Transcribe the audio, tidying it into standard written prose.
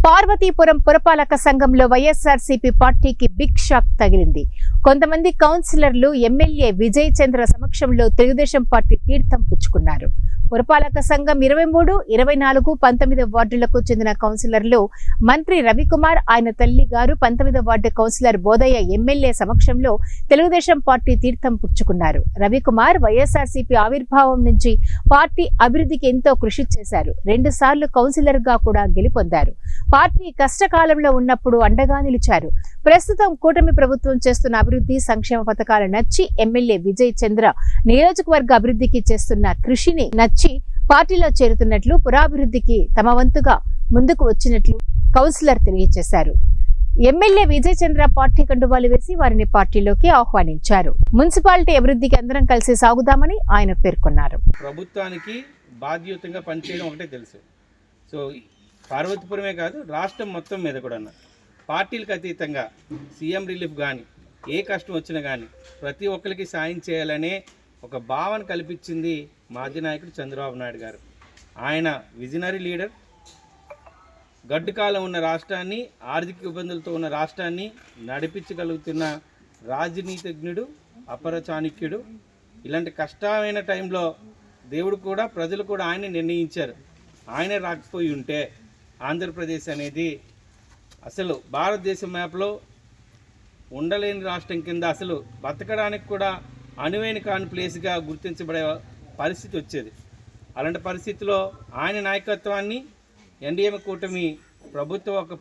పార్వతీపురం పురపాలక సంఘంలో వైఎస్ఆర్సీపీ పార్టీకి బిగ్ షాక్ తగిలింది. కొంతమంది కౌన్సిలర్లు ఎమ్మెల్యే విజయ్ చంద్ర సమక్షంలో తెలుగుదేశం పార్టీ తీర్థం పుచ్చుకున్నారు. పురపాలక సంఘం 23, 24, 19 వార్డులకు చెందిన కౌన్సిలర్లు మంత్రి రవికుమార్, ఆయన తల్లి గారు 19వ వార్డు కౌన్సిలర్ బోధయ్య ఎమ్మెల్యే సమక్షంలో తెలుగుదేశం పార్టీ తీర్థం పుచ్చుకున్నారు. రవికుమార్ వైఎస్ఆర్సీపీ ఆవిర్భావం నుంచి పార్టీ అభివృద్ధికి ఎంతో కృషి చేశారు. 2 సార్లు కౌన్సిలర్ గా కూడా గెలుపొందారు. పార్టీ కష్టకాలంలో ఉన్నప్పుడు అండగా నిలిచారు. ప్రస్తుతం కూటమి ప్రభుత్వం చేస్తున్న అభివృద్ధి సంక్షేమ పథకాలు నచ్చి ఎమ్మెల్యే విజయ్ చంద్ర నియోజకవర్గ అభివృద్ధికి చేస్తున్న కృషిని నచ్చి పార్టీలో చేరుతున్నట్లు, పురాభివృద్ధికి తమ వంతుగా ముందుకు వచ్చినట్లు కౌన్సిలర్ తెలియజేశారు. ఎమ్మెల్యే విజయ్ చంద్ర పార్టీ కండువాలు వేసి వారిని పార్టీలోకి ఆహ్వానించారు. మున్సిపాలిటీ అభివృద్ధికి అందరం కలిసి సాగుదామని ఆయన పేర్కొన్నారు. ప్రభుత్వానికి బాధ్యతంగా పనిచేయడం ఒకటే తెలుసు. సో పార్వతీపురమే కాదు, రాష్ట్రం మొత్తం మీద కూడా పార్టీలకు అతీతంగా సీఎం రిలీఫ్ కానీ ఏ కష్టం వచ్చినా కానీ ప్రతి ఒక్కరికి సాయం చేయాలనే ఒక భావన కల్పించింది మాజీ నాయకుడు చంద్రబాబు నాయుడు గారు. ఆయన విజనరీ లీడర్. గడ్డు కాలం ఉన్న రాష్ట్రాన్ని, ఆర్థిక ఇబ్బందులతో ఉన్న రాష్ట్రాన్ని నడిపించగలుగుతున్న రాజనీతిజ్ఞుడు, అపర చాణక్యుడు. ఇలాంటి కష్టమైన టైంలో దేవుడు కూడా, ప్రజలు కూడా ఆయన్ని నిర్ణయించారు. ఆయనే రాకపోయి ఉంటే ఆంధ్రప్రదేశ్ అనేది అసలు భారతదేశం మ్యాప్లో ఉండలేని రాష్ట్రం కింద, అసలు బతకడానికి కూడా అనువైన కాని ప్లేస్గా గుర్తించబడే పరిస్థితి వచ్చేది. అలాంటి పరిస్థితిలో ఆయన నాయకత్వాన్ని ఎన్డీఏ కూటమి ప్రభుత్వం ఒక